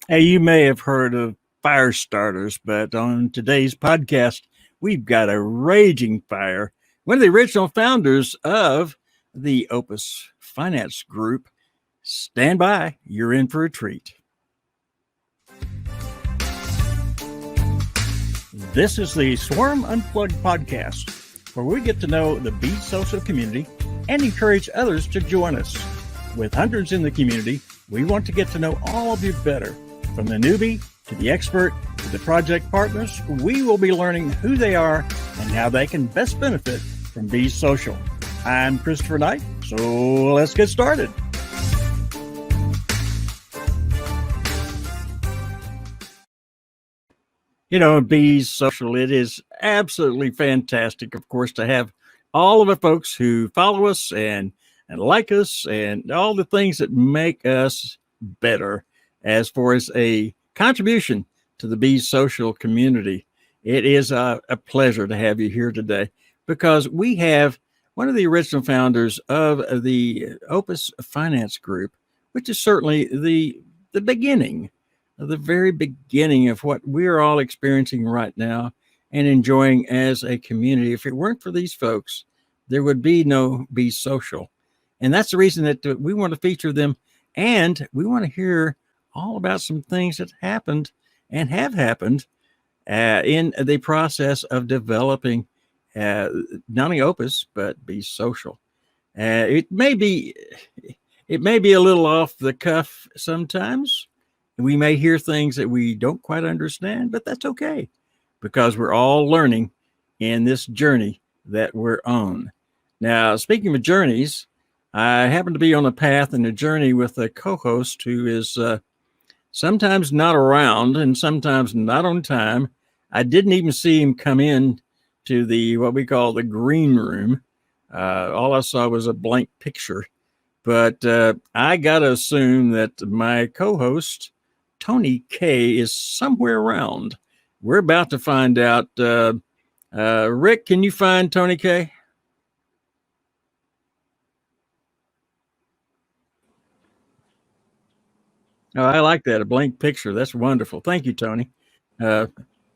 Hey, you may have heard of fire starters, but on today's podcast, we've got a raging fire. One of the original founders of the OPES Finance Group. Stand by, you're in for a treat. This is the Swarm Unplugged podcast, where we get to know the Beessocial community and encourage others to join us. With hundreds in the community, we want to get to know all of you better. From the newbie to the expert to the project partners, we will be learning who they are and how they can best benefit from Beessocial. I'm Christopher Knight, so let's get started. You know, Beessocial, it is absolutely fantastic, of course, to have all of the folks who follow us and like us and all the things that make us better as far as a contribution to the Beessocial community. It is a pleasure to have you here today because we have one of the original founders of the OPES Finance Group, which is certainly the beginning, the very beginning of what we're all experiencing right now and enjoying as a community. If it weren't for these folks, there would be no Beessocial. And that's the reason that we want to feature them, and we want to hear all about some things that happened and have happened in the process of developing not only Opus but Beessocial. It may be a little off the cuff sometimes. We may hear things that we don't quite understand, but that's okay because we're all learning in this journey that we're on. Now, speaking of journeys, I happen to be on a path and a journey with a co-host who is sometimes not around and sometimes not on time. I didn't even see him come in to the what we call the green room. All I saw was a blank picture. But I got to assume that my co-host, Tony K, is somewhere around. We're about to find out. Rick, can you find Tony K? Oh, I like that. A blank picture. That's wonderful. Thank you, Tony. Uh,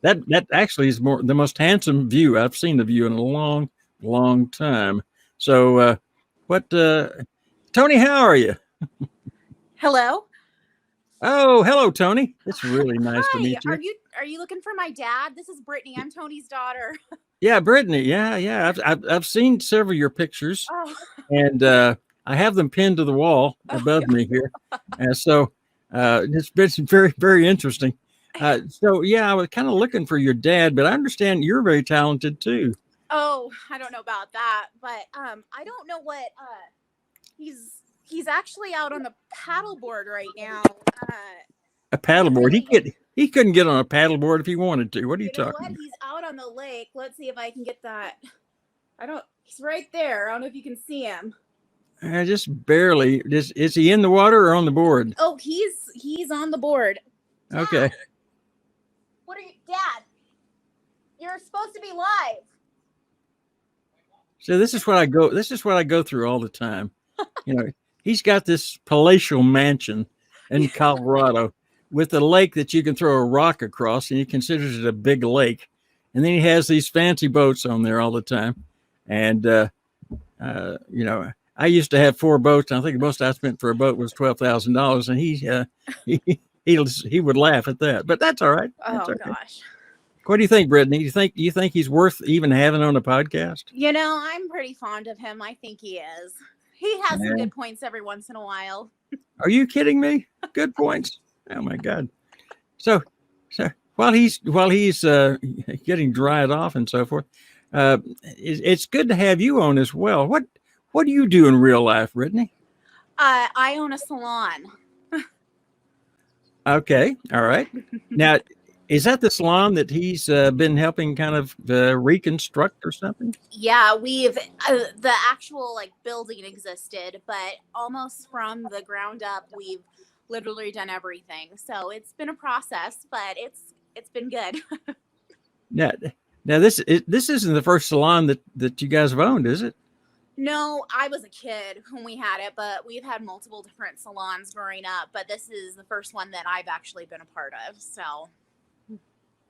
that actually is the most handsome view I've seen of you in a long, long time. So, what, Tony? How are you? Hello. Oh, hello, Tony. It's really nice to Hi. meet you. Are you looking for my dad? This is Brittany. I'm Tony's daughter. Yeah, Brittany. Yeah. I've seen several of your pictures, Oh, and I have them pinned to the wall above me here, and so it's been very, very interesting. So yeah, I was kind of looking for your dad, but I understand you're very talented too. oh, I don't know about that, but I don't know what he's actually out on the paddleboard right now. Uh, A not paddleboard. really. He couldn't get on a paddleboard if he wanted to. What are you You know talking what? about? He's out on the lake. Let's see if I can get that. I don't. He's right there. I don't know if you can see him. Just barely. Just is he in the water or on the board? Oh, he's on the board. Dad, Okay. what are you, Dad? You're supposed to be live. So this is what I go. This is what I go through all the time. You know, he's got this palatial mansion in Colorado with a lake that you can throw a rock across, and he considers it a big lake. And then he has these fancy boats on there all the time. And you know, I used to have 4 boats. And I think the most I spent for a boat was $12,000, and he would laugh at that. But that's all right. That's Oh okay. gosh. What do you think, Brittany? You think he's worth even having on a podcast? You know, I'm pretty fond of him. I think he is. He has some Yeah. good points every once in a while. Are you kidding me? Good points. Oh my God. So while he's getting dried off and so forth, it's good to have you on as well. What do you do in real life, Brittany? I own a salon. Okay, all right. Now, is that the salon that he's been helping kind of reconstruct or something? Yeah, we've the actual like building existed, but almost from the ground up, we've literally done everything. So it's been a process, but it's been good. Now, this isn't the first salon that you guys have owned, is it? No, I was a kid when we had it, but we've had multiple different salons growing up. But this is the first one that I've actually been a part of. So,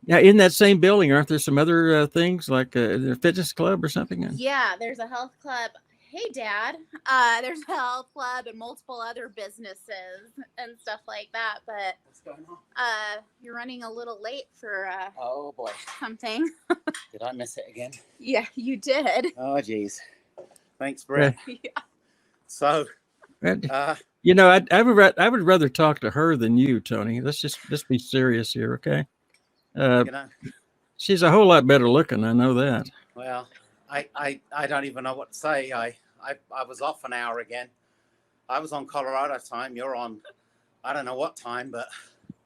Yeah, in that same building, aren't there some other things like a fitness club or something? yeah, there's a health club. Hey, Dad. There's a health club and multiple other businesses and stuff like that. But What's going on? you're running a little late for Oh boy, something. did I miss it again? Yeah, you did. Oh geez, thanks, Brett. Yeah. So, you know, I would rather talk to her than you, Tony. Let's be serious here, okay? you know, She's a whole lot better looking. I know that. well, I don't even know what to say. I was off an hour again. I was on Colorado time. You're on, I don't know what time, but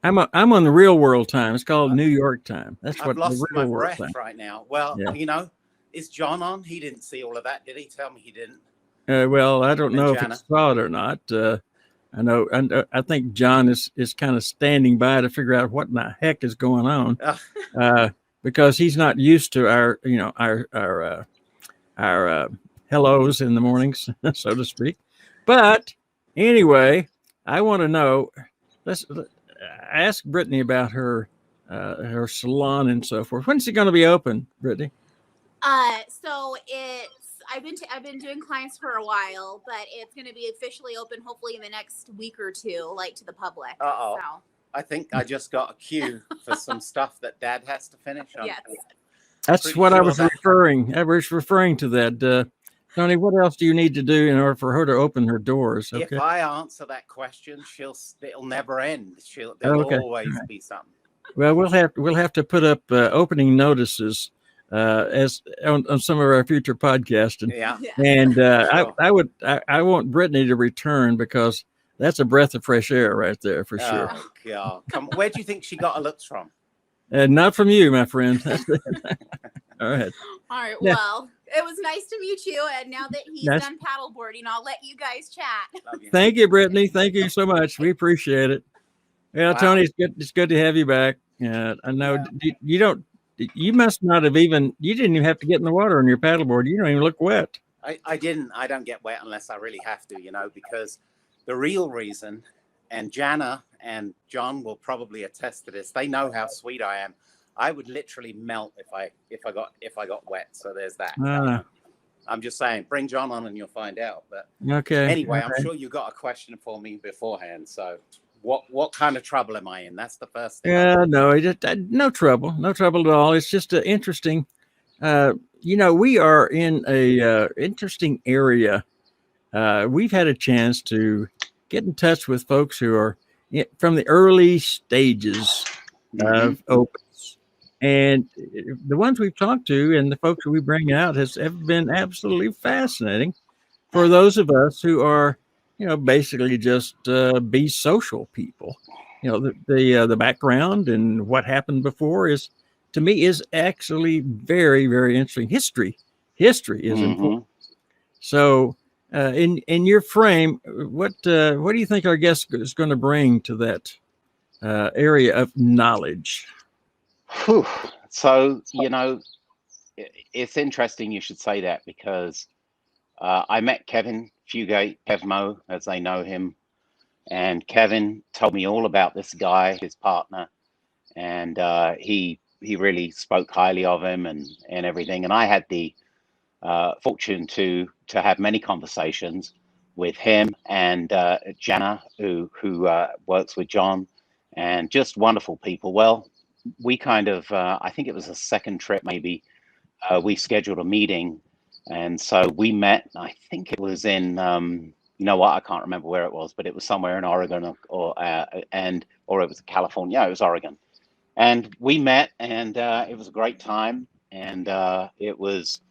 I'm on the real world time. It's called New York time. That's I've what lost the my real world breath time. right now. Well, Yeah. you know, is John on? He didn't see all of that, did he? Tell me he didn't. Well, I don't And know if Jana. he saw it or not. I know. I think John is kind of standing by to figure out what in the heck is going on, because he's not used to our hellos in the mornings, so to speak. But anyway, I want to know. Let's ask Brittany about her salon and so forth. When's it going to be open, Brittany? So I've been doing clients for a while, but it's going to be officially open hopefully in the next week or two, like to the public. Uh-oh. So. I think I just got a cue for some stuff that Dad has to finish. Yes. That's what I was referring. I was referring to that. Tony, what else do you need to do in order for her to open her doors? Okay. If I answer that question, it'll never end. There'll always be something. Well, we'll have to put up opening notices as on some of our future podcasts. And, yeah. And Sure. I want Brittany to return because that's a breath of fresh air right there for sure. Oh God! Come, where do you think she got her looks from? Not from you, my friend. All right. All right. Yeah. Well, it was nice to meet you. And now that he's done paddleboarding, I'll let you guys chat. Love you. Thank you, Brittany. Thank you so much. We appreciate it. Well, wow. Tony, it's good to have you back. I know you must not have you didn't even have to get in the water on your paddleboard. You don't even look wet. I didn't. I don't get wet unless I really have to, because the real reason, and Jana and John will probably attest to this. They know how sweet I am. I would literally melt if I got wet. So there's that. I'm just saying, bring John on and you'll find out. But okay. Anyway, I'm sure you got a question for me beforehand. So what kind of trouble am I in? That's the first thing. Yeah, no trouble at all. It's just interesting. We are in a interesting area. We've had a chance to get in touch with folks who are from the early stages of OPES. And the ones we've talked to and the folks that we bring out have been absolutely fascinating for those of us who are, basically just Beessocial people. The background and what happened before is actually very, very interesting. History is important. So, in your frame, what do you think our guest is going to bring to that area of knowledge? Whew. So, it's interesting you should say that because I met Kevin Fugate, Kevmo, as they know him, and Kevin told me all about this guy, his partner, and he really spoke highly of him and everything. And I had the fortune to have many conversations with him and Jana, who works with John, and just wonderful people. Well, we kind of, I think it was a second trip maybe, we scheduled a meeting. And so we met, I think it was in, you know what, I can't remember where it was, but it was somewhere in Oregon or it was California. Yeah, it was Oregon. And we met and it was a great time. And it was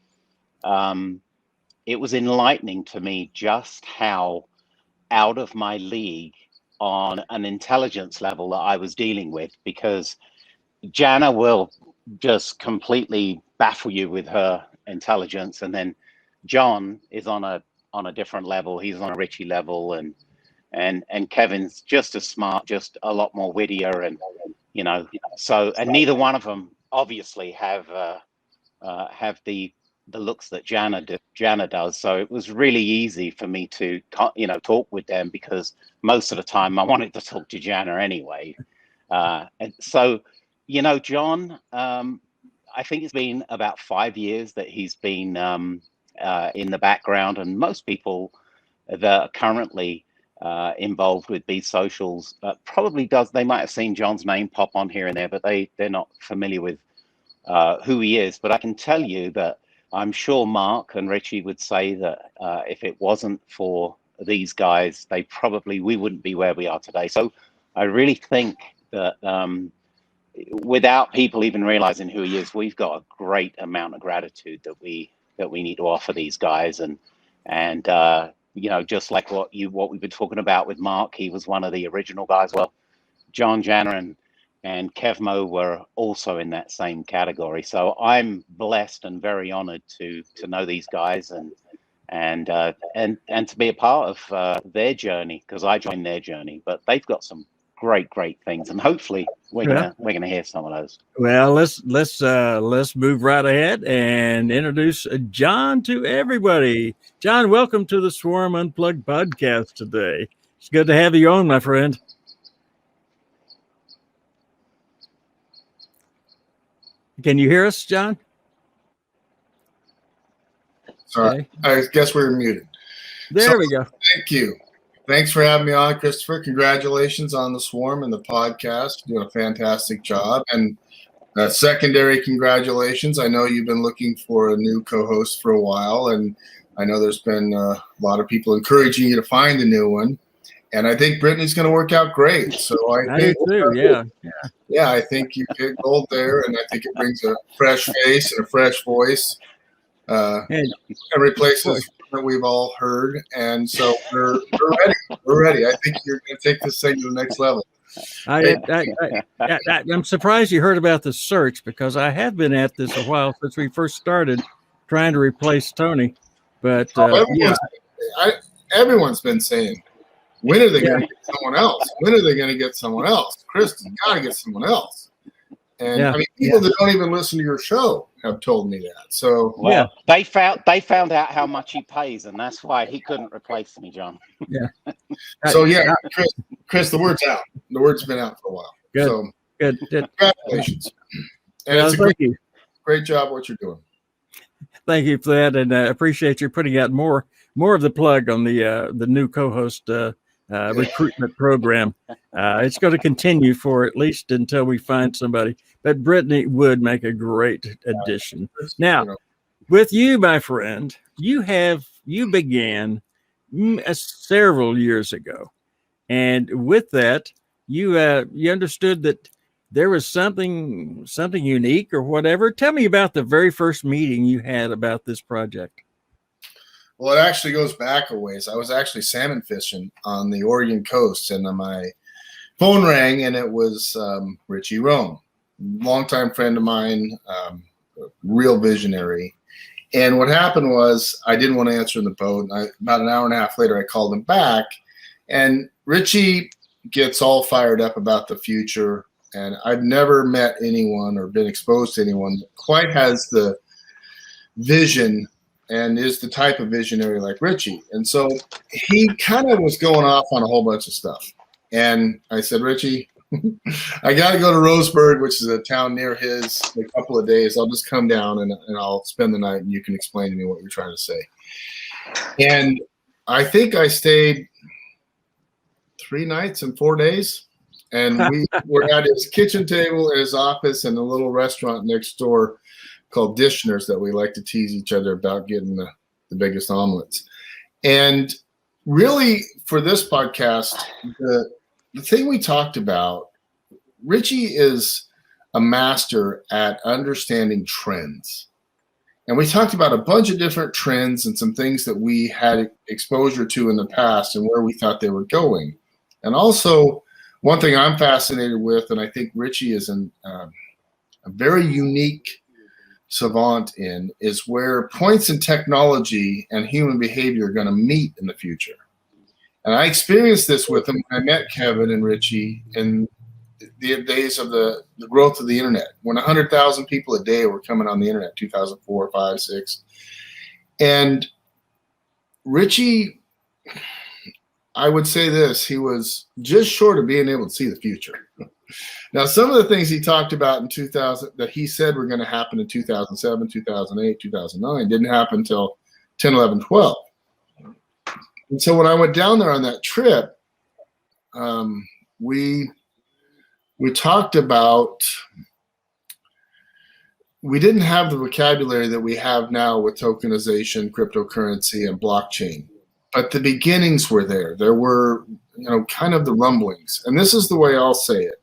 enlightening to me just how out of my league on an intelligence level that I was dealing with, because Jana will just completely baffle you with her intelligence, and then John is on a different level. He's on a Richie level, and Kevin's just as smart, just a lot more wittier, and so, and neither one of them obviously have the the looks that Jana does. So it was really easy for me to, talk with them, because most of the time I wanted to talk to Jana anyway. And so, John, I think it's been about 5 years that he's been in the background, and most people that are currently involved with Beessocials they might have seen John's name pop on here and there, but they're not familiar with who he is. But I can tell you that I'm sure Mark and Richie would say that if it wasn't for these guys, we wouldn't be where we are today. So I really think that without people even realizing who he is, we've got a great amount of gratitude that we need to offer these guys. And just like what we've been talking about with Mark, he was one of the original guys. Well, John, Jana, and Kevmo were also in that same category. So I'm blessed and very honored to know these guys and to be a part of their journey, because I joined their journey. But they've got some great things, and hopefully we're gonna hear some of those. Well, let's move right ahead and introduce John to everybody. John, welcome to the Swarm Unplugged podcast today. It's good to have you on, my friend. Can you hear us, John? Sorry, I guess we were muted. There we go. Thank you. Thanks for having me on, Christopher. Congratulations on the Swarm and the podcast. You're doing a fantastic job. And secondary congratulations. I know you've been looking for a new co-host for a while, and I know there's been a lot of people encouraging you to find a new one. And I think Brittany's going to work out great. So I think do too. Yeah. I think you hit gold there, and I think it brings a fresh face and a fresh voice. And replaces that we've all heard, and so we're ready. We're ready. I think you're going to take this thing to the next level. I'm surprised you heard about the search, because I have been at this a while since we first started trying to replace Tony. But everyone's been saying, when are they going to get someone else? When are they going to get someone else? Chris, you got to get someone else. And I mean, people that don't even listen to your show have told me that. So they found out how much he pays, and that's why he couldn't replace me, John. Yeah. So Chris, the word's out. The word's been out for a while. Good. So good. Congratulations. And it's a great job what you're doing. Thank you for that, and I appreciate you putting out more of the plug on the new co-host recruitment program. It's going to continue for at least until we find somebody. But Brittany would make a great addition. Now, with you, my friend, you began several years ago, and with that, you understood that there was something unique or whatever. Tell me about the very first meeting you had about this project. Well, it actually goes back a ways. I was actually salmon fishing on the Oregon coast, and my phone rang, and it was Richie Rome, longtime friend of mine, real visionary. And what happened was I didn't want to answer in the boat. And about an hour and a half later, I called him back, and Richie gets all fired up about the future. And I've never met anyone or been exposed to anyone that quite has the vision and is the type of visionary like Richie. And so he kind of was going off on a whole bunch of stuff. And I said, Richie, I got to go to Roseburg, which is a town near his, in a couple of days. I'll just come down and I'll spend the night, and you can explain to me what you're trying to say. And I think I stayed 3 nights and 4 days. And we were at his kitchen table at his office and a little restaurant next door called Dishner's that we like to tease each other about getting the biggest omelets. And really, for this podcast, the thing we talked about, Richie is a master at understanding trends. And we talked about a bunch of different trends and some things that we had exposure to in the past and where we thought they were going. And also, one thing I'm fascinated with, and I think Richie is a very unique savant in, is where points in technology and human behavior are going to meet in the future. And I experienced this with them. I met Kevin and Richie, and the days of the growth of the internet, when 100,000 people a day were coming on the internet, 2004, 5, 6. And Richie, I would say this, he was just short of being able to see the future. Now, some of the things he talked about in 2000 that he said were going to happen in 2007, 2008, 2009 didn't happen until 10, 11, 12. And so when I went down there on that trip, we talked about, we didn't have the vocabulary that we have now with tokenization, cryptocurrency, and blockchain, but the beginnings were there. There were, kind of the rumblings. And this is the way I'll say it,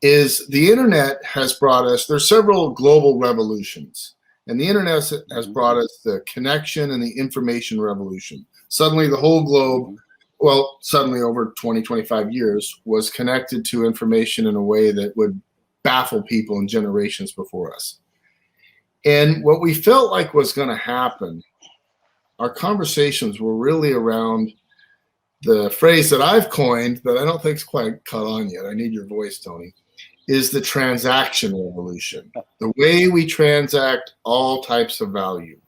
is the internet has brought us, there's several global revolutions, and the internet has brought us the connection and the information revolution. Suddenly the whole globe, well, suddenly over 20, 25 years, was connected to information in a way that would baffle people in generations before us. And what we felt like was going to happen, our conversations were really around the phrase that I've coined that I don't think's quite caught on yet. I need your voice, Tony, is the transaction revolution, the way we transact all types of value.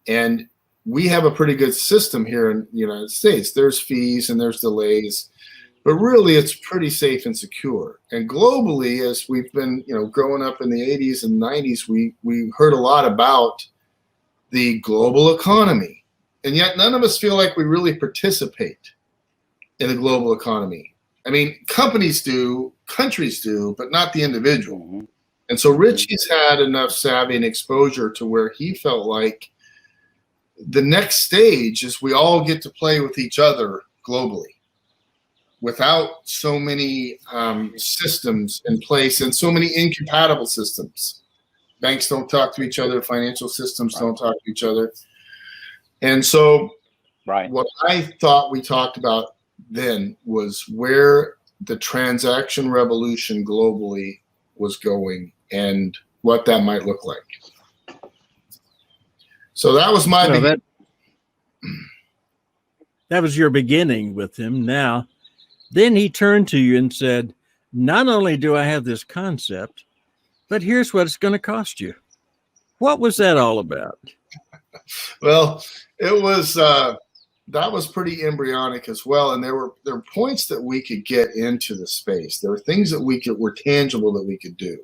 And we have a pretty good system here in the United States. There's fees and there's delays, but really it's pretty safe and secure. And globally, as we've been, growing up in the 80s and 90s, we heard a lot about the global economy. And yet none of us feel like we really participate in the global economy. I mean, companies do, countries do, but not the individual. And so Richie's had enough savvy and exposure to where he felt like the next stage is we all get to play with each other globally without so many systems in place and so many incompatible systems. Banks don't talk to each other. Financial systems don't talk to each other. And so what I thought we talked about then was where the transaction revolution globally was going and what that might look like. So that was my that was your beginning with him. Now, then he turned to you and said, not only do I have this concept, but here's what it's going to cost you. What was that all about? Well, it was that was pretty embryonic as well, and there were points that we could get into the space. There were things that were tangible that we could do,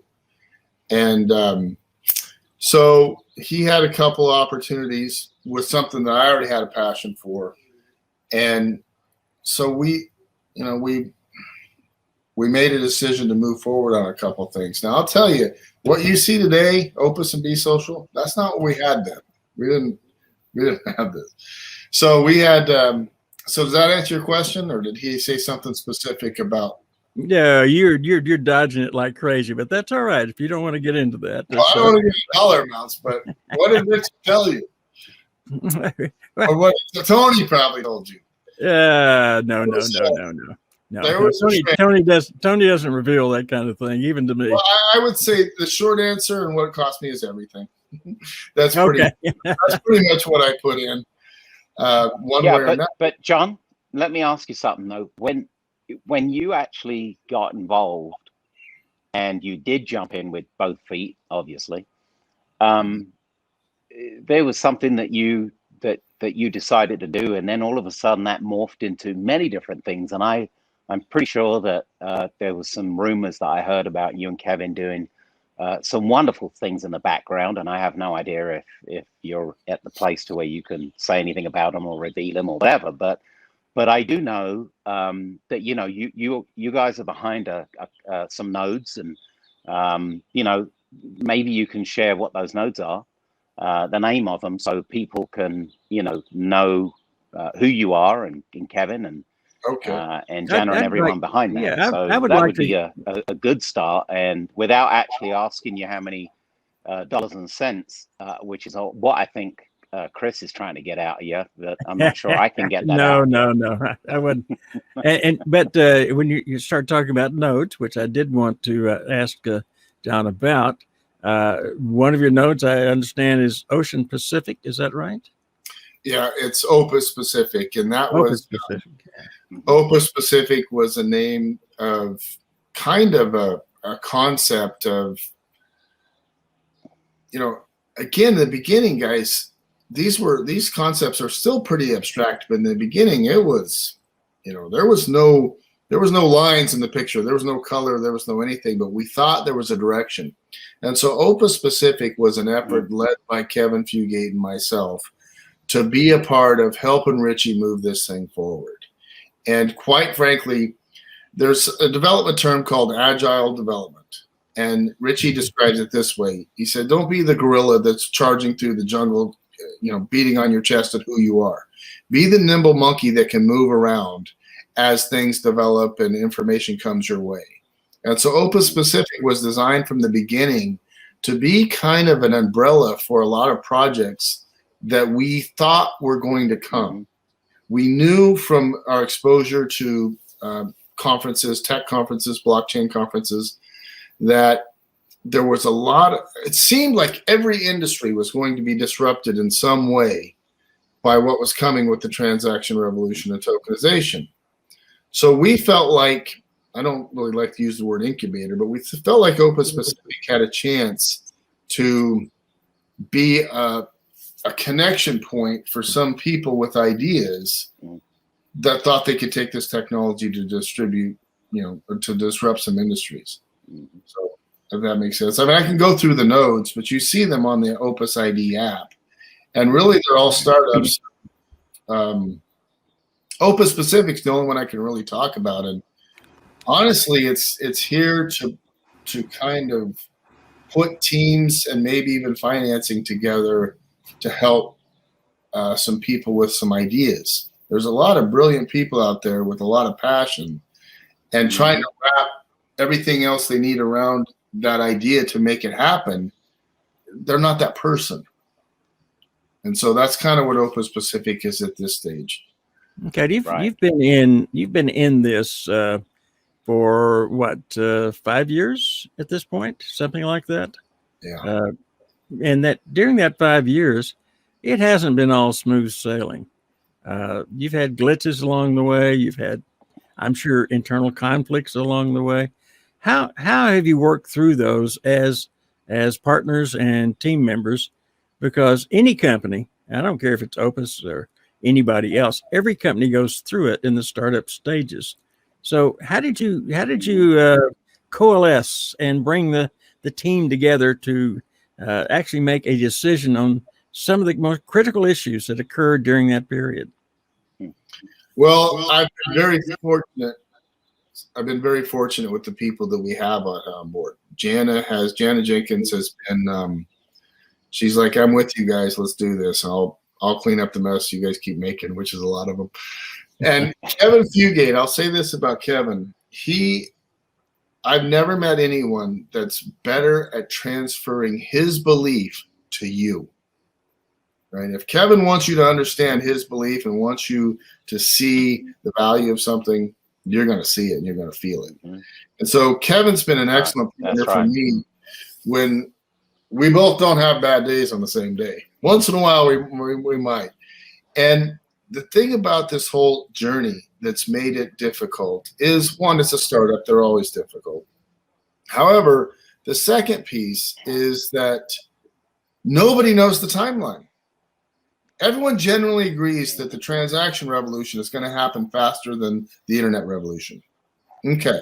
and so he had a couple opportunities with something that I already had a passion for, and so we made a decision to move forward on a couple of things. Now I'll tell you, what you see today, Opus and Beessocial, that's not what we had then. We didn't have this. So we had. So does that answer your question, or did he say something specific about? Yeah, you're dodging it like crazy, but that's all right if you don't want to get into that. Well, I don't want to get dollar amounts, but what did Rich tell you? Or what Tony probably told you? No. Tony doesn't reveal that kind of thing, even to me. Well, I would say the short answer and what it cost me is everything. That's pretty much what I put in. One way or another. But John, let me ask you something though. When you actually got involved and you did jump in with both feet, obviously, there was something that you decided to do, and then all of a sudden that morphed into many different things. And I'm pretty sure that there was some rumors that I heard about you and Kevin doing some wonderful things in the background, and I have no idea if you're at the place to where you can say anything about them or reveal them or whatever. But I do know that you guys are behind some nodes, and maybe you can share what those nodes are, the name of them, so people can know who you are and Kevin and Jana and everyone behind that. Yeah, so I would that like would be a good start, and without actually asking you how many dollars and cents, which is what I think Chris is trying to get out of you, but I'm not sure I can get that out. No, I wouldn't. But when you start talking about nodes, which I did want to ask John about, one of your nodes I understand is Ocean Pacific. Is that right? Yeah, it's Opus Pacific, and that was OPES Pacific was a name of kind of a concept of, again, in the beginning, guys, these concepts are still pretty abstract, but in the beginning it was, there was no lines in the picture, there was no color, there was no anything, but we thought there was a direction. And so OPES Pacific was an effort led by Kevin Fugate and myself to be a part of helping Richie move this thing forward. And quite frankly, there's a development term called agile development. And Richie describes it this way. He said, don't be the gorilla that's charging through the jungle, beating on your chest at who you are. Be the nimble monkey that can move around as things develop and information comes your way. And so OPES Pacific was designed from the beginning to be kind of an umbrella for a lot of projects that we thought were going to come. We knew from our exposure to conferences, tech conferences, blockchain conferences, that there was a lot of, it seemed like every industry was going to be disrupted in some way by what was coming with the transaction revolution and tokenization. So we felt like, I don't really like to use the word incubator, but we felt like OPES Pacific had a chance to be a connection point for some people with ideas that thought they could take this technology to distribute, or to disrupt some industries. So if that makes sense. I mean, I can go through the nodes, but you see them on the OPES ID app. And really, they're all startups. OPES Pacific's the only one I can really talk about. And honestly, it's here to kind of put teams and maybe even financing together to help some people with some ideas. There's a lot of brilliant people out there with a lot of passion and trying to wrap everything else they need around that idea to make it happen. They're not that person. And so that's kind of what OPES Pacific is at this stage. Okay, you've been in this for what 5 years at this point, something like that. Yeah. And that during that 5 years, it hasn't been all smooth sailing. You've had glitches along the way. You've had, I'm sure, internal conflicts along the way. How have you worked through those as partners and team members? Because any company, I don't care if it's OPES or anybody else, every company goes through it in the startup stages. So how did you coalesce and bring the team together to actually make a decision on some of the most critical issues that occurred during that period? Well, I've been very fortunate with the people that we have on board. Jana Jenkins has been, she's like, I'm with you guys, let's do this. I'll clean up the mess you guys keep making, which is a lot of them. And Kevin Fugate, I'll say this about Kevin. I've never met anyone that's better at transferring his belief to you. Right? If Kevin wants you to understand his belief and wants you to see the value of something, you're going to see it and you're going to feel it. Mm-hmm. And so Kevin's been an excellent partner for me when we both don't have bad days on the same day. Once in a while, we might. And the thing about this whole journey that's made it difficult is, one, it's a startup. They're always difficult. However, the second piece is that nobody knows the timeline. Everyone generally agrees that the transaction revolution is going to happen faster than the internet revolution. Okay.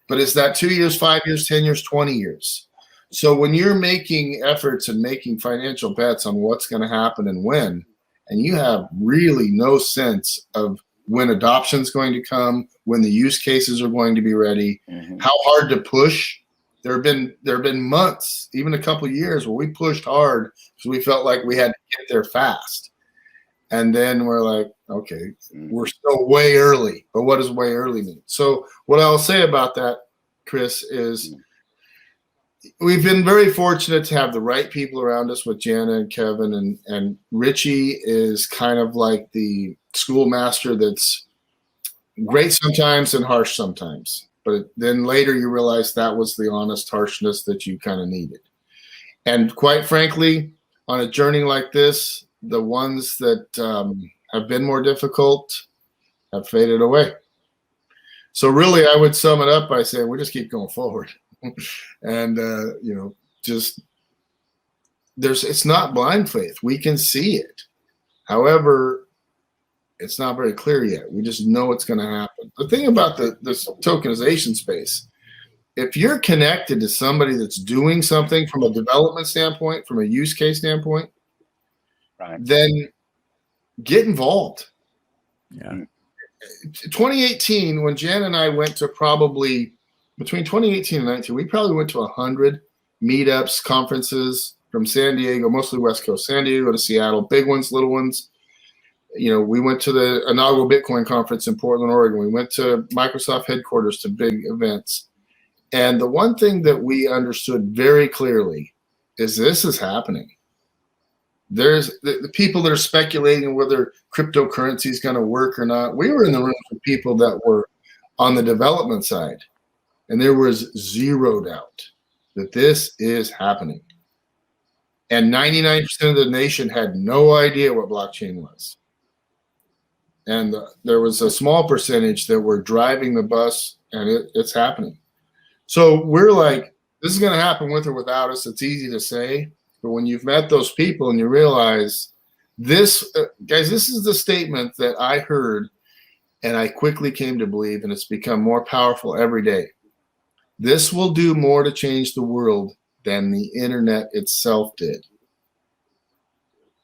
But is that 2 years, 5 years, 10 years, 20 years? So when you're making efforts and making financial bets on what's going to happen and when, and you have really no sense of when adoption is going to come, when the use cases are going to be ready, how hard to push. There have been months, even a couple of years, where we pushed hard because we felt like we had to get there fast. And then we're like, okay, we're still way early. But what does way early mean? So what I'll say about that, Chris, is we've been very fortunate to have the right people around us with Jana and Kevin, and Richie is kind of like the schoolmaster that's great sometimes and harsh sometimes. But then later you realize that was the honest harshness that you kind of needed. And quite frankly, on a journey like this, the ones that have been more difficult have faded away. So really, I would sum it up by saying we just keep going forward, and just it's not blind faith. We can see it. However, it's not very clear yet. We just know it's going to happen. The thing about this tokenization space, if you're connected to somebody that's doing something from a development standpoint, from a use case standpoint, Right. then get involved. Yeah. 2018, when Jan and I went to probably between 2018 and 19, we probably went to 100 meetups, conferences from San Diego, mostly West Coast, San Diego to Seattle, big ones, little ones. We went to the inaugural Bitcoin conference in Portland, Oregon. We went to Microsoft headquarters to big events. And the one thing that we understood very clearly is this is happening. There's the people that are speculating whether cryptocurrency is going to work or not. We were in the room with people that were on the development side, and there was zero doubt that this is happening. And 99% of the nation had no idea what blockchain was. And there was a small percentage that were driving the bus, and it's happening. So we're like, this is going to happen with or without us. It's easy to say. But when you've met those people and you realize this, guys, this is the statement that I heard and I quickly came to believe, and it's become more powerful every day. This will do more to change the world than the internet itself did.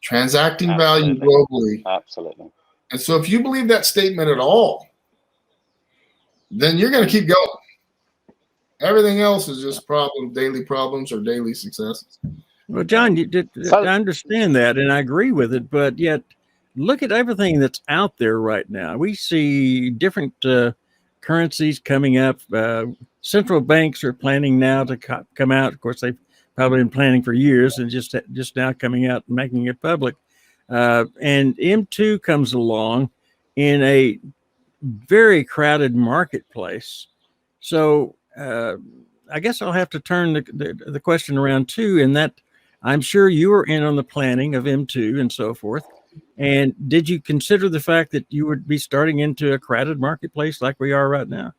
Transacting value globally. Absolutely. And so if you believe that statement at all, then you're going to keep going. Everything else is just daily problems or daily successes. Well, John, I understand that, and I agree with it, but yet look at everything that's out there right now. We see different currencies coming up. Central banks are planning now to come out. Of course, they've probably been planning for years and just now coming out and making it public. And M2 comes along in a very crowded marketplace. So I guess I'll have to turn the question around too, in that I'm sure you were in on the planning of M2 and so forth. And did you consider the fact that you would be starting into a crowded marketplace like we are right now?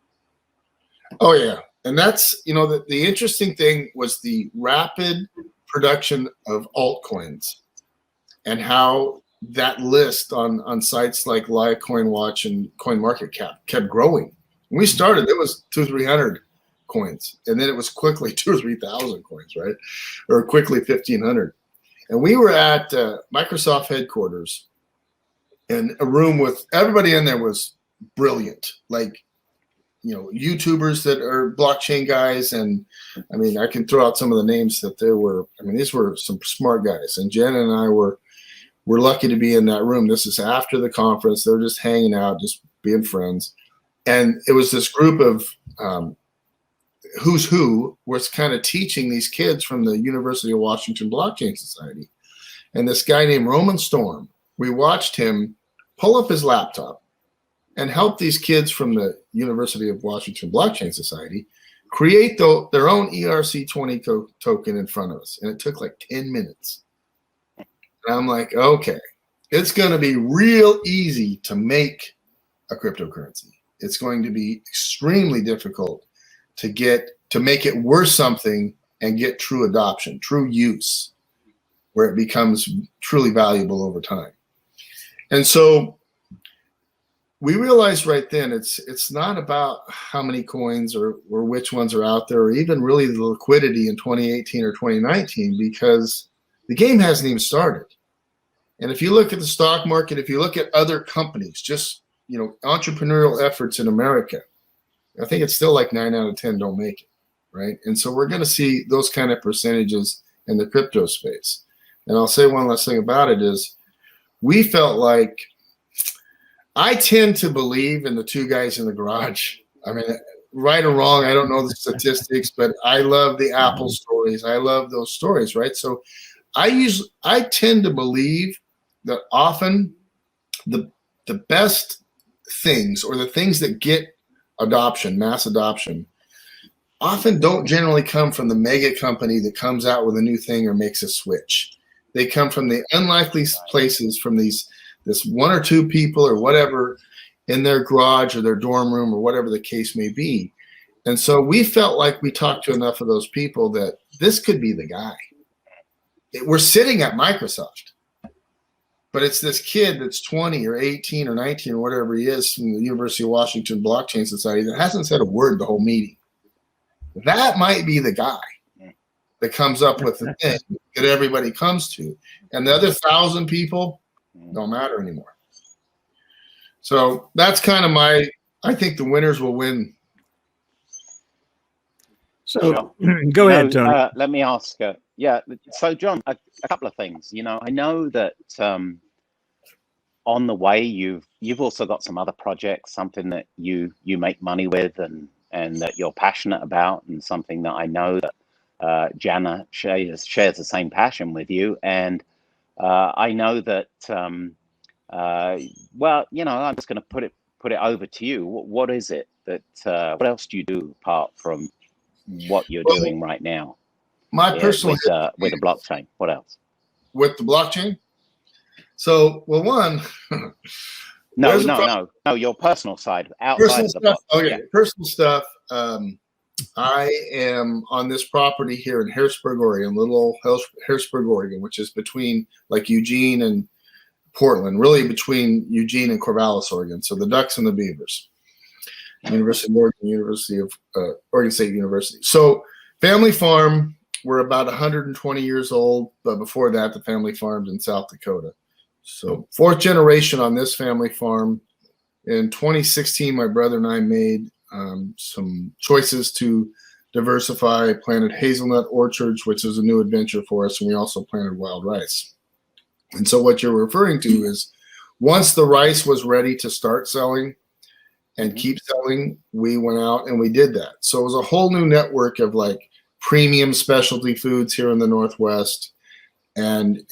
Oh, yeah. And that's, the interesting thing was the rapid production of altcoins and how that list on sites like LiveCoinWatch and CoinMarketCap kept growing. When we started, it was 200-300 coins, and then it was quickly 2,000 or 3,000 coins, right? Or quickly 1,500. And we were at Microsoft headquarters, and a room with everybody in there was brilliant, like YouTubers that are blockchain guys. And I mean, I can throw out some of the names that there were. I mean, these were some smart guys, and Jen and I were lucky to be in that room. This is after the conference. They're just hanging out, just being friends. And it was this group of who's who was kind of teaching these kids from the University of Washington Blockchain Society. And this guy named Roman Storm, we watched him pull up his laptop and help these kids from the University of Washington Blockchain Society create their own ERC20 token in front of us. And it took like 10 minutes. And I'm like, okay, it's going to be real easy to make a cryptocurrency. It's going to be extremely difficult to make it worth something and get true adoption, true use, where it becomes truly valuable over time. And so we realized right then it's not about how many coins or which ones are out there, or even really the liquidity in 2018 or 2019, because the game hasn't even started. And if you look at the stock market, if you look at other companies, just entrepreneurial efforts in America, I think it's still like 9 out of 10 don't make it, right? And so we're going to see those kind of percentages in the crypto space. And I'll say one last thing about it is we felt like, I tend to believe in the two guys in the garage. I mean, right or wrong, I don't know the statistics, but I love the Apple stories. I love those stories, right? So I tend to believe that often the best things, or the things that get adoption, mass adoption, often don't generally come from the mega company that comes out with a new thing or makes a switch. They come from the unlikely places, from this one or two people or whatever, in their garage or their dorm room or whatever the case may be. And so we felt like we talked to enough of those people that this could be the guy. We're sitting at Microsoft, but it's this kid that's 20 or 18 or 19 or whatever he is from the University of Washington Blockchain Society that hasn't said a word the whole meeting. That might be the guy that comes up with the thing that everybody comes to. And the other 1,000 people don't matter anymore. So that's kind of I think the winners will win. So go ahead, Tony. Let me ask. So John, a couple of things. I know that on the way you've also got some other projects, something that you make money with and that you're passionate about, and something that I know that Jana shares the same passion with you. And I know that I'm just going to put it over to you. What is it that what else do you do apart from what you're doing right now? My personal with the blockchain. What else? With the blockchain? So, well, one. No. Your personal side, outside of the block. Okay, yeah. Personal stuff. I am on this property here in Harrisburg, Oregon, little Harrisburg, Oregon, which is between like Eugene and Portland, really between Eugene and Corvallis, Oregon. So the Ducks and the Beavers. University of Oregon, Oregon State University. So family farm, we're about 120 years old, but before that, the family farmed in South Dakota. So 4th generation on this family farm. In 2016, my brother and I made some choices to diversify, planted hazelnut orchards, which is a new adventure for us, and we also planted wild rice. And so what you're referring to is once the rice was ready to start selling and keep selling, we went out and we did that. So it was a whole new network of like premium specialty foods here in the Northwest. And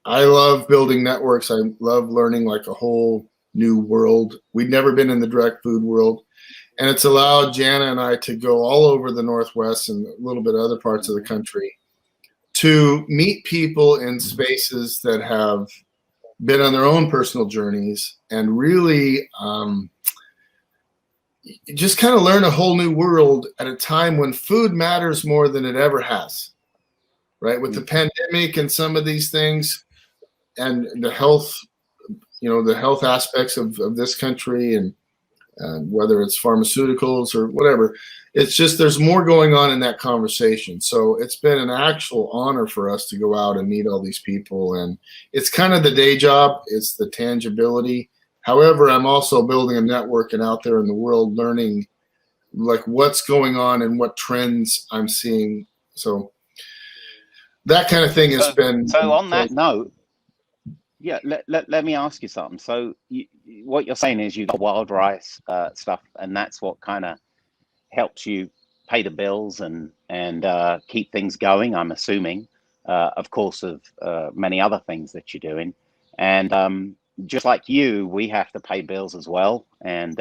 I love building networks. I love learning like a whole new world. We'd never been in the direct food world. And it's allowed Jana and I to go all over the Northwest and a little bit other parts of the country to meet people in spaces that have been on their own personal journeys and really just kind of learn a whole new world at a time when food matters more than it ever has, right? With the pandemic and some of these things and the health, the health aspects of this country and whether it's pharmaceuticals or whatever, it's just there's more going on in that conversation. So it's been an actual honor for us to go out and meet all these people. And it's kind of the day job. It's the tangibility. However, I'm also building a network and out there in the world learning like what's going on and what trends I'm seeing. So that kind of thing has been. So on that note, yeah, let me ask you something. So what you're saying is you got wild rice stuff, and that's what kind of helps you pay the bills and keep things going, I'm assuming, of course, of many other things that you're doing. And just like you, we have to pay bills as well. And,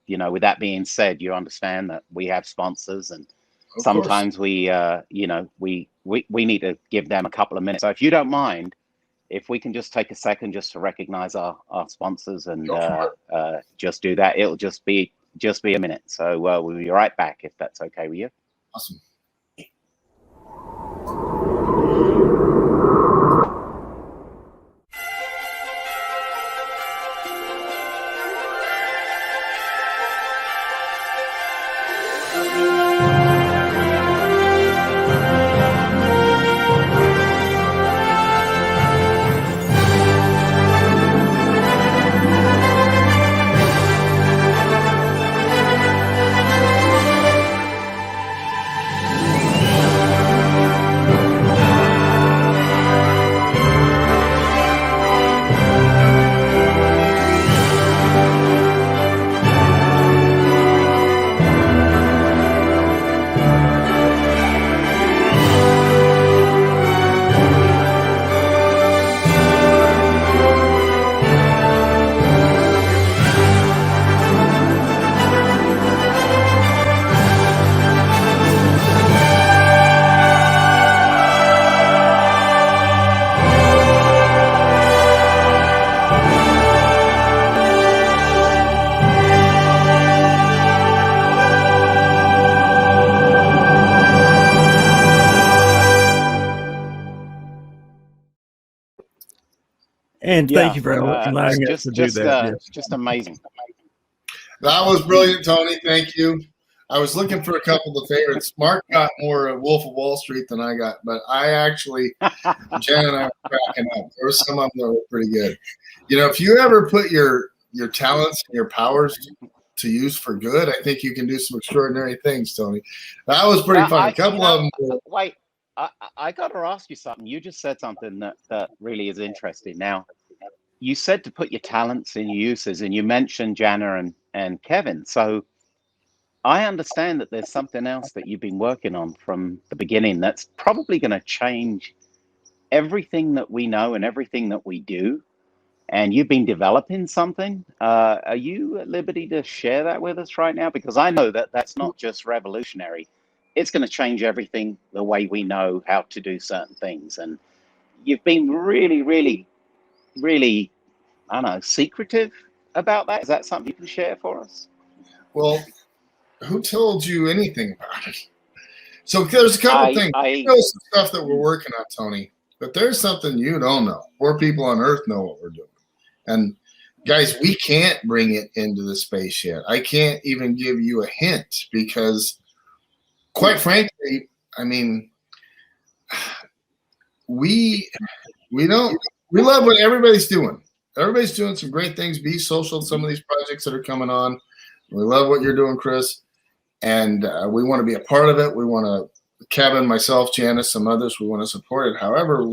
with that being said, you understand that we have sponsors and sometimes we need to give them a couple of minutes. So if you don't mind, if we can just take a second just to recognize our sponsors and just do that, it'll just be a minute. So we'll be right back if that's okay with you. Awesome. And Yeah, thank you for allowing us to do that. Yes. just amazing. That was brilliant, Tony. Thank you. I was looking for a couple of favorites. Mark got more Wolf of Wall Street than I got, but I actually, Jen and I were cracking up. There were some of them that were pretty good. You know, if you ever put your talents and your powers to use for good, I think you can do some extraordinary things, Tony. That was pretty fun. A couple of them. Wait, I got to ask you something. You just said something that really is interesting. Now, you said to put your talents in your uses, and you mentioned Jana and Kevin. So I understand that there's something else that you've been working on from the beginning that's probably going to change everything that we know and everything that we do. And you've been developing something. Are you at liberty to share that with us right now? Because I know that that's not just revolutionary. It's going to change everything, the way we know how to do certain things. And you've been really, really, really, I don't know, secretive about that. Is that something you can share for us? Well, who told you anything about it? So there's a couple things. You know some stuff that we're working on, Tony, but there's something you don't know. More people on Earth know what we're doing. And guys, we can't bring it into the space yet. I can't even give you a hint because, quite frankly, I mean, we love what everybody's doing. Everybody's doing some great things. Beessocial, some of these projects that are coming on. We love what you're doing, Chris. And we want to be a part of it. We want to, Kevin, myself, Janice, some others, we want to support it. However,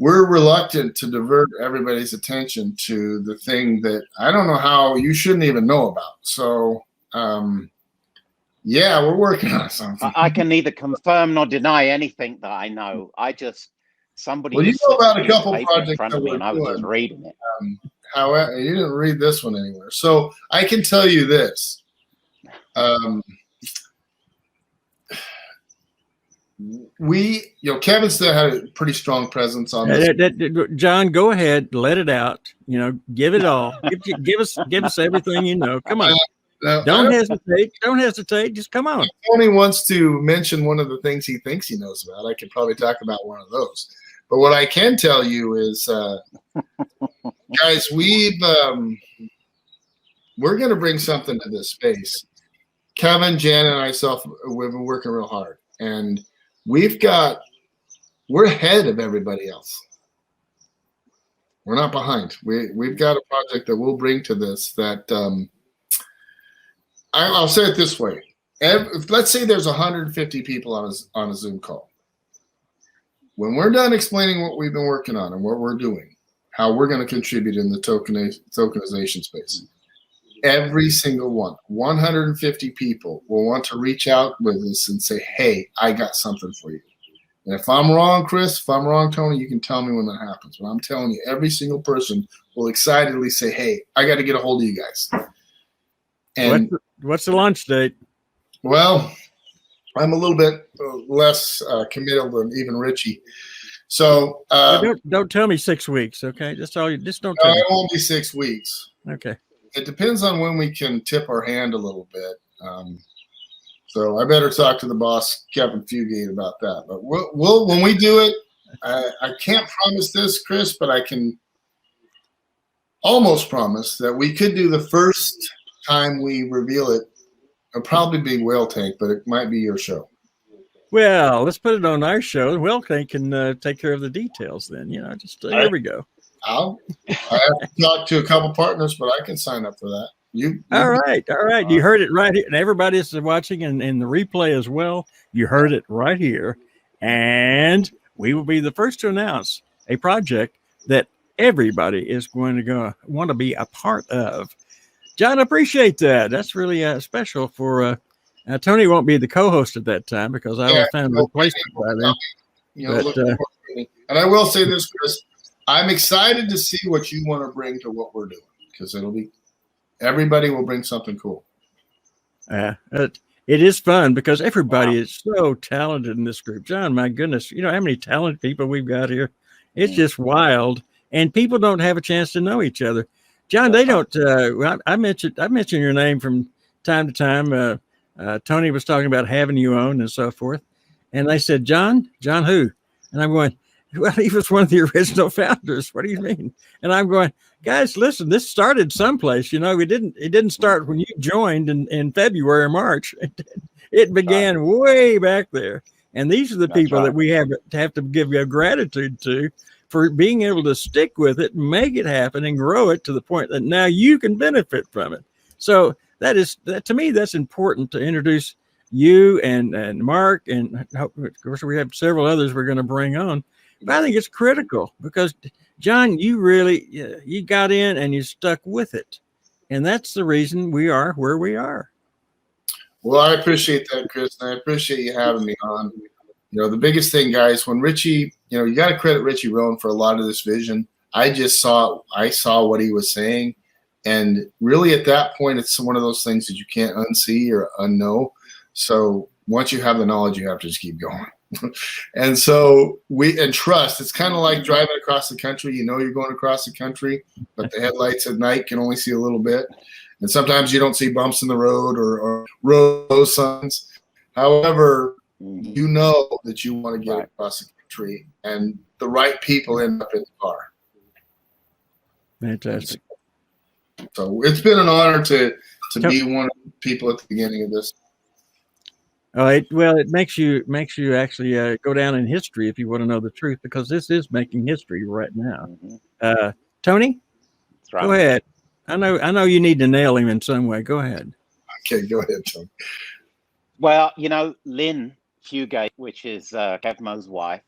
we're reluctant to divert everybody's attention to the thing that I don't know how you shouldn't even know about. So, yeah, we're working on something. I can neither confirm nor deny anything that I know. Somebody. Well, you know about a couple projects in front of me, and I was just reading it. However, you didn't read this one anywhere. So I can tell you this. Kevin still had a pretty strong presence on this. John, go ahead, let it out. Give it all. give us everything you know. Come on. Don't hesitate. Don't hesitate. Just come on. If Tony wants to mention one of the things he thinks he knows about, I could probably talk about one of those. But what I can tell you is, guys, we're going to bring something to this space. Kevin, Jan, and myself, we've been working real hard, and we're ahead of everybody else. We're not behind. We've got a project that we'll bring to this that I'll say it this way. Let's say there's 150 people on a Zoom call. When we're done explaining what we've been working on and what we're doing, how we're going to contribute in the tokenization space, every single 150 people will want to reach out with us and say, hey, I got something for you. And if I'm wrong, Chris, if I'm wrong, Tony, you can tell me when that happens. But I'm telling you, every single person will excitedly say, hey, I got to get a hold of you guys. And what's the launch date? Well, I'm a little bit less committal than even Richie. So don't tell me 6 weeks, okay? Just don't tell me. It won't be 6 weeks. Okay. It depends on when we can tip our hand a little bit. So I better talk to the boss, Kevin Fugate, about that. But we'll when we do it, I can't promise this, Chris, but I can almost promise that we could do the first time we reveal it. It'll probably be Whale Tank, but it might be your show. Well, let's put it on our show. Whale Tank can take care of the details then. There we go. I have to talk to a couple partners, but I can sign up for that. All right. You heard it right here. And everybody that's watching and the replay as well, you heard it right here. And we will be the first to announce a project that everybody is going to want to be a part of. John, I appreciate that. That's really special for Tony won't be the co-host at that time because I will find a replacement by then. And I will say this, Chris, I'm excited to see what you want to bring to what we're doing because everybody will bring something cool. It is fun because everybody is so talented in this group. John, my goodness, you know how many talented people we've got here? It's just wild. And people don't have a chance to know each other. John, they don't. I mentioned your name from time to time. Tony was talking about having you on and so forth, and they said, "John who?" And I'm going, Well, he was one of the original founders. What do you mean? And I'm going, guys, listen, this started someplace. You know, it didn't start when you joined in February or March. It began way back there. And these are the people that we have to give gratitude to for being able to stick with it, make it happen, and grow it to the point that now you can benefit from it. So that to me, that's important to introduce you and Mark, and of course we have several others we're going to bring on. But I think it's critical because, John, you got in and you stuck with it. And that's the reason we are where we are. Well, I appreciate that, Chris, and I appreciate you having me on. You know, the biggest thing, guys, when Richie, you know, you got to credit Richie Rohn for a lot of this vision. I saw what he was saying. And really at that point, it's one of those things that you can't unsee or unknow. So once you have the knowledge, you have to just keep going. And so trust. It's kind of like driving across the country. You know you're going across the country, but the headlights at night can only see a little bit. And sometimes you don't see bumps in the road or road signs. However, you know that you want to get across the country, and the right people end up in the car. Fantastic. So it's been an honor to be one of the people at the beginning of this. It makes you actually go down in history if you want to know the truth, because this is making history right now. Tony, go ahead. I know you need to nail him in some way. Go ahead. Okay, go ahead, Tony. Well, you know, Lynn Fugate, which is Kev Mo's wife,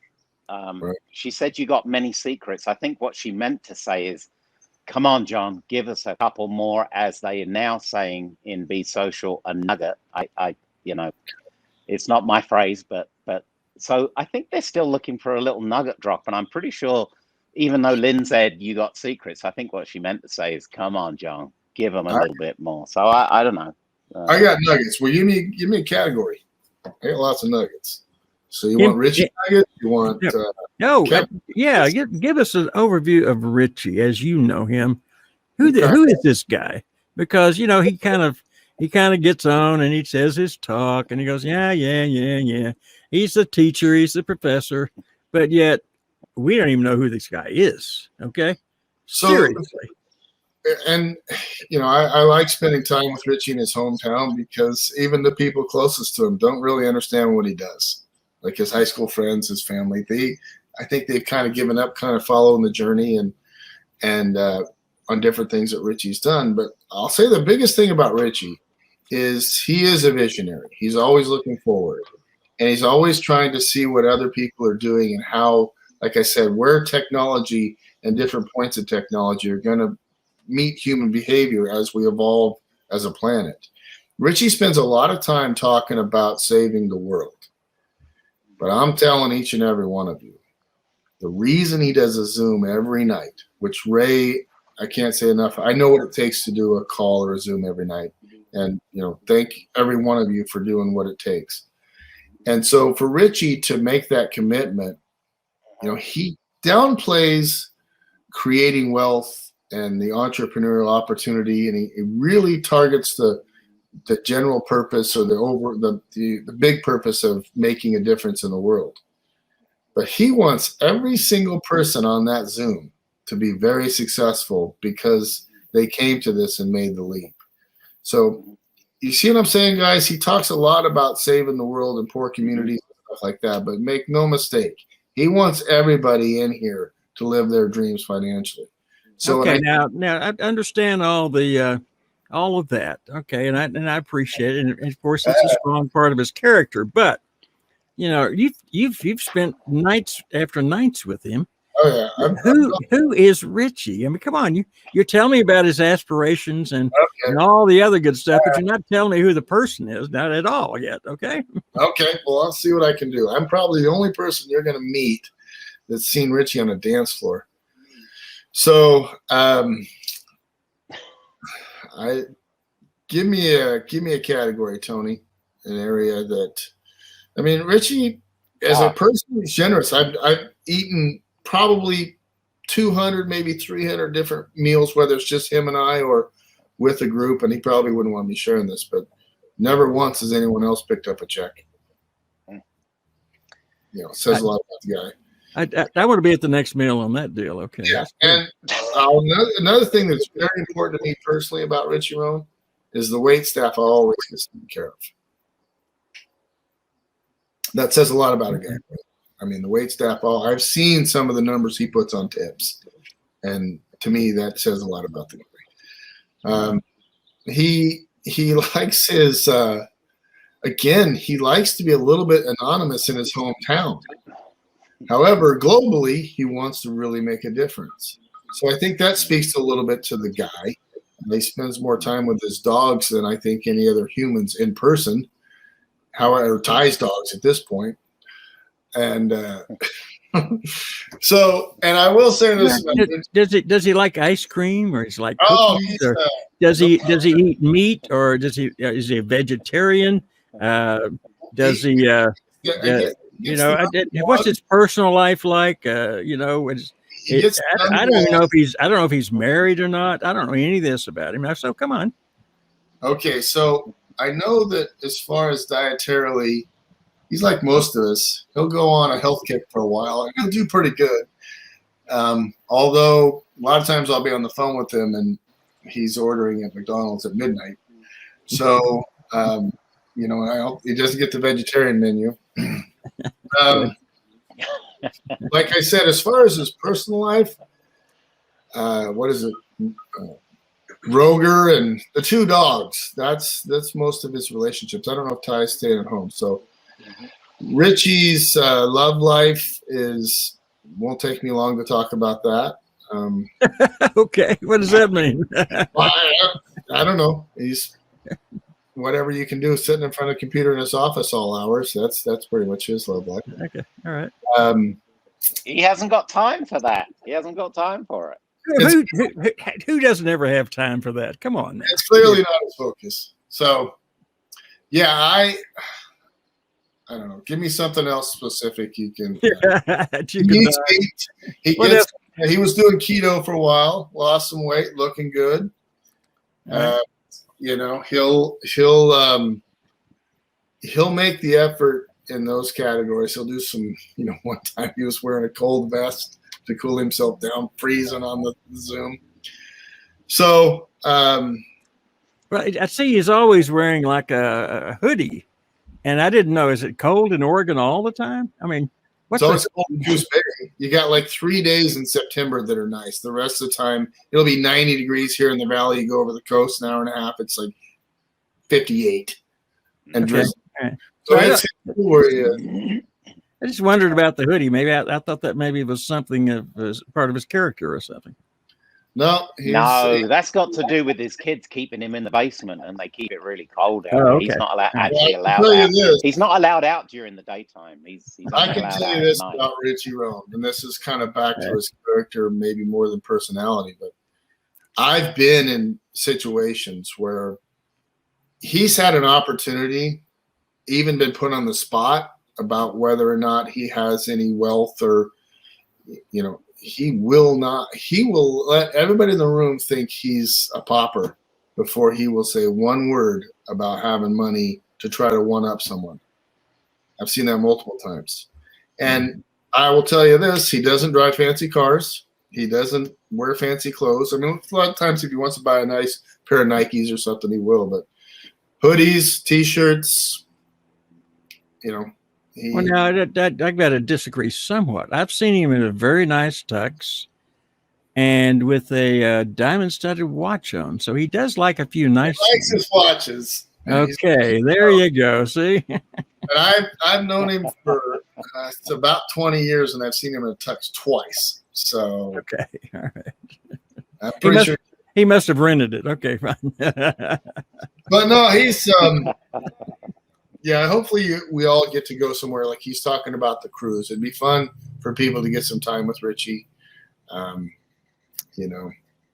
she said you got many secrets. I think what she meant to say is, come on, John, give us a couple more, as they are now saying in Beessocial, a nugget. I you know, it's not my phrase, but so I think they're still looking for a little nugget drop. And I'm pretty sure, even though Lynn said you got secrets, I think what she meant to say is, come on, John, give them a little bit more. So I don't know. I got nuggets. Well, give me a category. I got lots of nuggets. So you want Richie nuggets? You want give us an overview of Richie as you know him. Who is this guy? Because you know he kind of gets on and he says his talk and he goes, yeah. He's the teacher, he's the professor, but yet we don't even know who this guy is. Okay, so, seriously. And you know, I like spending time with Richie in his hometown, because even the people closest to him don't really understand what he does. Like his high school friends, his family, I think they've kind of given up, kind of following the journey and on different things that Richie's done. But I'll say the biggest thing about Richie is he is a visionary. He's always looking forward, and he's always trying to see what other people are doing and how, like I said, where technology and different points of technology are going to meet human behavior as we evolve as a planet. Richie spends a lot of time talking about saving the world. But I'm telling each and every one of you, the reason he does a Zoom every night, which Ray, I can't say enough. I know what it takes to do a call or a Zoom every night. And, you know, thank every one of you for doing what it takes. And so for Richie to make that commitment, you know, he downplays creating wealth and the entrepreneurial opportunity, and he really targets the general purpose or the big purpose of making a difference in the world. But he wants every single person on that Zoom to be very successful because they came to this and made the leap. So you see what I'm saying, guys? He talks a lot about saving the world and poor communities and stuff like that, but make no mistake, he wants everybody in here to live their dreams financially. So okay, now I understand all of that. Okay, and I appreciate it, and of course it's a strong part of his character. But you know, you've spent nights after nights with him. Oh yeah. Who is Richie? I mean, come on, you're telling me about his aspirations and all the other good stuff, but you're not telling me who the person is, not at all yet. Okay. Okay. Well, I'll see what I can do. I'm probably the only person you're going to meet that's seen Richie on a dance floor. So, give me a category, Tony, an area that, I mean, Richie, as a person, is generous. I've eaten probably 200, maybe 300 different meals, whether it's just him and I or with a group, and he probably wouldn't want me sharing this, but never once has anyone else picked up a check. You know, says a lot about the guy. I want to be at the next meal on that deal. Okay. Yeah, That's good. and another thing that's very important to me personally about Richie Roan is the wait staff always gets taken care of. That says a lot about a guy. I mean, the wait staff. I've seen some of the numbers he puts on tips, and to me, that says a lot about the guy. He likes his. Again, he likes to be a little bit anonymous in his hometown. However, globally, he wants to really make a difference. So I think that speaks a little bit to the guy. He spends more time with his dogs than I think any other humans in person. However, Ty's dogs at this point. And so, and I will say this: does he like ice cream, or is he like cookies, he's, or does he eat meat, or is he a vegetarian? Does he? What's his personal life like? I don't even know if he's married or not. I don't know any of this about him. So come on. Okay, so I know that as far as dietarily, he's like most of us. He'll go on a health kick for a while, and he'll do pretty good. Although a lot of times I'll be on the phone with him, and he's ordering at McDonald's at midnight. So, he doesn't get the vegetarian menu. Like I said, as far as his personal life, what is it? Roger and the two dogs. That's most of his relationships. I don't know if Ty's staying at home. So Richie's love life won't take me long to talk about that. Okay, what does that mean? I don't know. He's whatever you can do, sitting in front of a computer in his office all hours. That's pretty much his love life. Okay, all right. He hasn't got time for that. He hasn't got time for it. Who doesn't ever have time for that? Come on now. It's clearly not his focus. So, yeah, I don't know. Give me something else specific you can. He was doing keto for a while, lost some weight, looking good. He'll make the effort in those categories. He'll do some. One time he was wearing a cold vest to cool himself down, freezing on the Zoom. So, right. I see he's always wearing like a hoodie, and I didn't know. Is it cold in Oregon all the time? I mean, it's always cold in Gooseberry. You got like 3 days in September that are nice. The rest of the time, it'll be 90 degrees here in the valley. You go over the coast, an hour and a half, it's like 58 and drizzle. Okay. So I just wondered about the hoodie. Maybe I thought that maybe it was something of part of his character or something. No, that's got to do with his kids keeping him in the basement, and they keep it really cold out. Okay. He's not allowed out. He's not allowed out during the daytime. I can tell you this about Richie Roan, and this is kind of back to his character, maybe more than personality. But I've been in situations where he's had an opportunity, even been put on the spot about whether or not he has any wealth or, he will let everybody in the room think he's a pauper before he will say one word about having money to try to one up someone. I've seen that multiple times. And I will tell you this, he doesn't drive fancy cars. He doesn't wear fancy clothes. I mean, a lot of times if he wants to buy a nice pair of Nikes or something, he will, but hoodies, T-shirts, Well, now I got to disagree somewhat. I've seen him in a very nice tux and with a diamond-studded watch on. So he does like a few nice. He likes his watches. Okay, there you go. See, and I've known him for it's about 20 years, and I've seen him in a tux twice. So okay, all right. I'm pretty sure he must have rented it. Okay, fine. But no, he's yeah, hopefully we all get to go somewhere like he's talking about the cruise. It'd be fun for people to get some time with Richie. The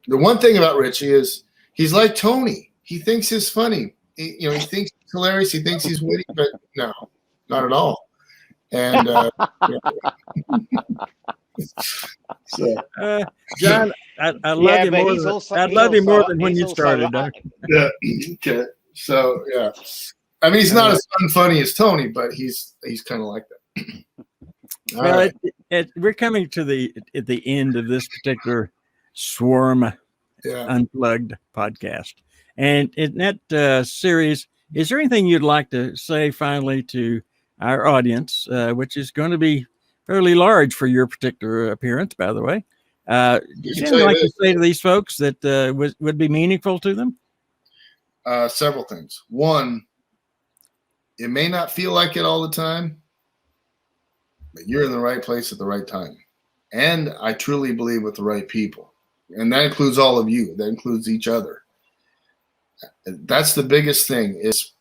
one thing about Richie is he's like Tony. He thinks he's funny. He thinks he's hilarious. He thinks he's witty, but no, not at all. And John, I love you more. I love you more than when you started. Yeah. Okay. So yeah. I mean, he's not as unfunny as Tony, but he's kind of like that. Well, we're coming to at the end of this particular Swarm Unplugged podcast. And in that series, is there anything you'd like to say finally to our audience, which is going to be fairly large for your particular appearance, by the way? Is there anything like to say to these folks that would be meaningful to them? Several things. One, it may not feel like it all the time, but you're in the right place at the right time. And I truly believe with the right people. And that includes all of you. That includes each other. That's the biggest thing is,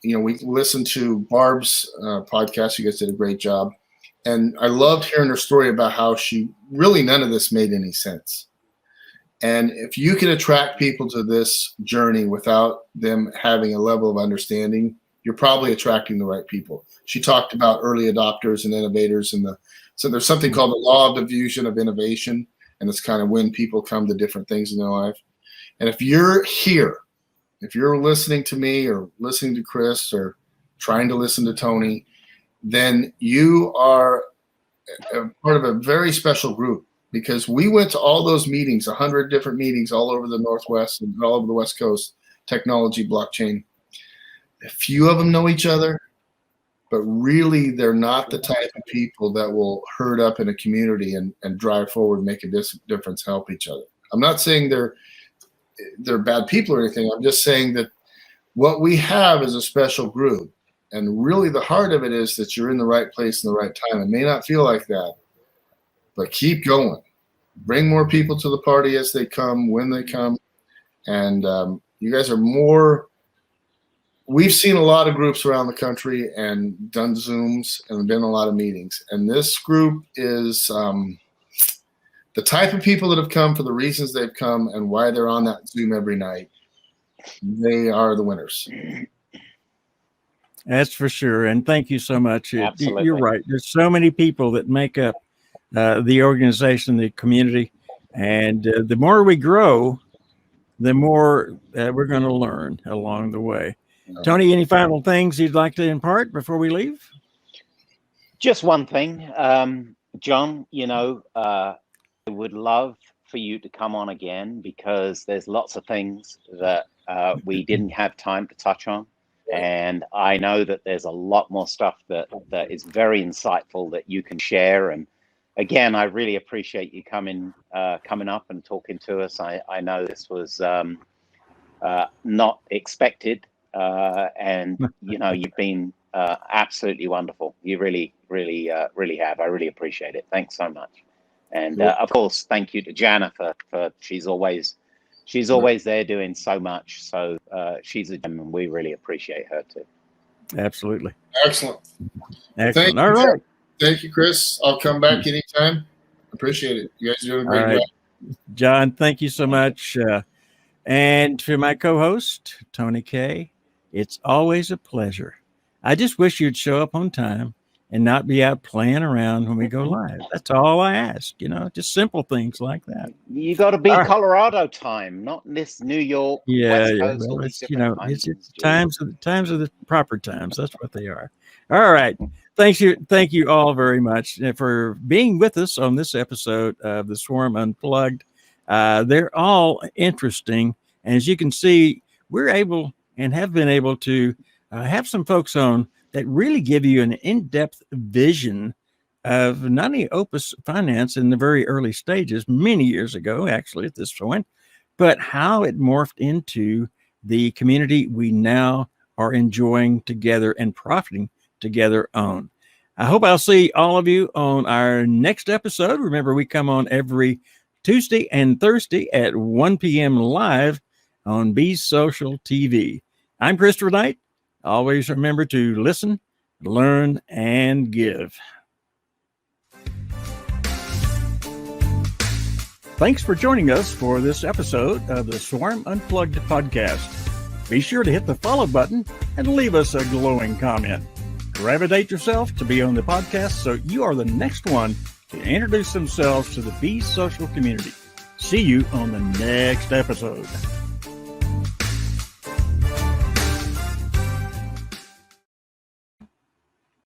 we listened to Barb's podcast. You guys did a great job. And I loved hearing her story about how none of this made any sense. And if you can attract people to this journey without them having a level of understanding, you're probably attracting the right people. She talked about early adopters and innovators. So there's something called the law of diffusion of innovation. And it's kind of when people come to different things in their life. And if you're here, if you're listening to me or listening to Chris or trying to listen to Tony, then you are a part of a very special group, because we went to all those meetings, 100 different meetings all over the Northwest and all over the West Coast, technology, blockchain. A few of them know each other, but really they're not the type of people that will herd up in a community and drive forward, make a difference, help each other. I'm not saying they're bad people or anything. I'm just saying that what we have is a special group. And really the heart of it is that you're in the right place in the right time. It may not feel like that, but keep going. Bring more people to the party as they come, when they come. And you guys are we've seen a lot of groups around the country and done Zooms and been in a lot of meetings. And this group is the type of people that have come for the reasons they've come and why they're on that Zoom every night. They are the winners. That's for sure. And thank you so much. Absolutely. You're right. There's so many people that make up the organization, the community. And the more we grow, the more we're going to learn along the way. Tony, any final things you'd like to impart before we leave? Just one thing. John, I would love for you to come on again, because there's lots of things that we didn't have time to touch on. And I know that there's a lot more stuff that is very insightful that you can share. And again, I really appreciate you coming up and talking to us. I know this was not expected, and you've been absolutely wonderful. You really, really have. I really appreciate it. Thanks so much. And of course, thank you to Jana for she's always there doing so much. So she's a gem, and we really appreciate her too. Absolutely. Excellent. All right. Thank you, Chris. I'll come back anytime. Appreciate it. You guys are doing a great job. John, thank you so much. And to my co-host, Tony K, it's always a pleasure. I just wish you'd show up on time and not be out playing around when we go live. That's all I ask, just simple things like that. You got to be Colorado time, not this New York. Yeah, West Coast, well, it's times of the proper times. That's what they are. All right. Thank you all very much for being with us on this episode of the Swarm Unplugged. They're all interesting. And as you can see, we're able and have been able to have some folks on that really give you an in-depth vision of not only OPES finance in the very early stages, many years ago, actually, at this point, but how it morphed into the community we now are enjoying together and profiting together on. I hope I'll see all of you on our next episode. Remember, we come on every Tuesday and Thursday at 1 p.m. live on Beessocial TV. I'm Christopher Knight. Always remember to listen, learn, and give. Thanks for joining us for this episode of the Swarm Unplugged podcast. Be sure to hit the follow button and leave us a glowing comment. Gravitate yourself to be on the podcast so you are the next one to introduce themselves to the Beessocial community. See you on the next episode.